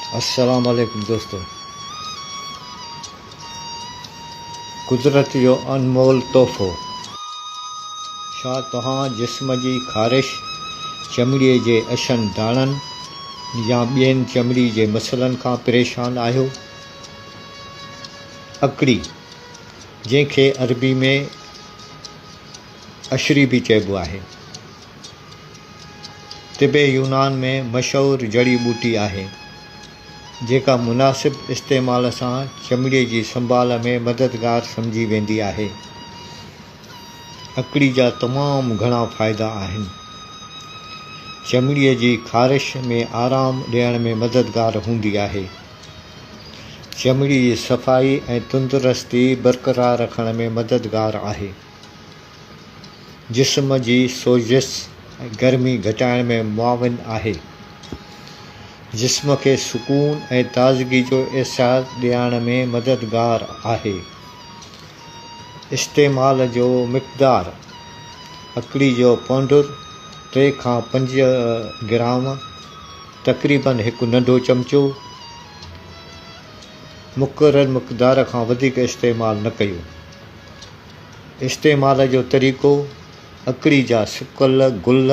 अस्सलाम वालेकुम दोस्तों। कुदरत जो अनमोल तोहफ़ो। छा तव्हां जिस्म जी ख़ारिश, चमड़ीअ जे अछनि दाणनि या ॿियनि चमड़ी जे मसइलनि खां परेशान आहियो? अकड़ी, जंहिंखे अरबी में अशरी बि चइबो आहे, तिबे यूनान में मशहूरु जड़ी ॿूटी आहे जेका मुनासिब इस्तेमाल सां चमड़ीअ जी संभाल में मददगार सम्झी वेंदी आहे। अकड़ी जा तमामु घणा फ़ाइदा आहिनि। चमड़ीअ जी ख़ारिश में आराम ॾियण में मददगार हूंदी आहे। चमड़ी जी सफ़ाई ऐं तंदुरुस्ती बरक़रार रखण में मददगार आहे। जिस्म जी सोजिश ऐं गर्मी घटाइण में मुआविन आहे। जिस्म खे सुकून ऐं ताज़गी जो अहसासु ॾियारण में मददगार आहे। इस्तेमाल जो मिक़दार: अकड़ी जो पाउडर 3 खां 5 ग्राम, तक़रीबन हिकु नंढो चमचो। मुक़ररु मिक़दार खां वधीक इस्तेमालु न कयो। इस्तेमाल जो तरीक़ो: अकड़ी जा सुकल गुल,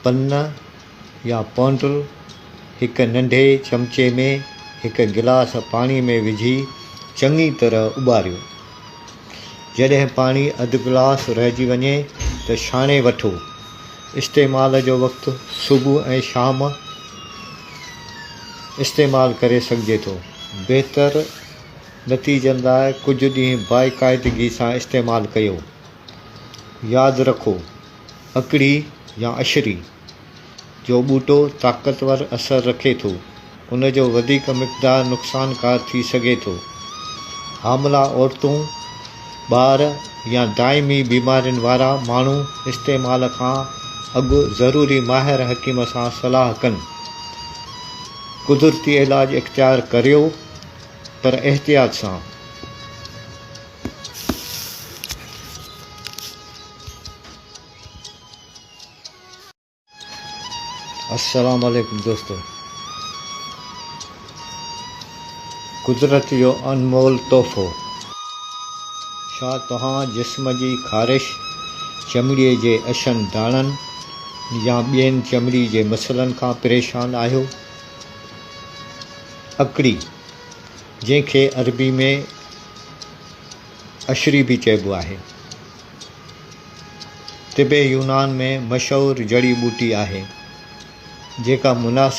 पन या पाउडर हिकु नंढे चमचे में हिकु गिलास पाणी में विझी चङी तरह उॿारियो। जॾहिं पाणी अधु गिलास रहिजी वञे त छाणे वठो। इस्तेमाल जो वक़्तु: सुबुह ऐं शाम इस्तेमालु करे सघिजे थो। बहितर नतीजनि लाइ कुझु ॾींहं बाक़ाइदगी सां इस्तेमालु कयो। यादि रखो, अकड़ी या अशरी जो ॿूटो ताक़तवर असरु रखे थो। उन जो वधीक मिक़दार नुक़सानकार थी सघे थो। हामला औरतूं, ॿार या दाइमी बीमारियुनि वारा माण्हू इस्तेमाल खां अॻु ज़रूरी माहिर हकीम सां सलाह कनि। कुदरती इलाज इख़्तियार करियो, पर एहतियात सां। अस्सलाम वालेकुम दोस्तों। कुदरत जो अनमोल तोहफ़ो। छा तव्हां जिस्म जी ख़ारिश, चमड़ीअ जे अछनि दाणनि या ॿियनि चमड़ी जे मसइलनि खां परेशान आहियो? अकड़ी, जंहिंखे अरबी में अशरी बि चइबो आहे, तिबे यूनान में मशहूरु जड़ी ॿूटी आहे जेका मुनासिब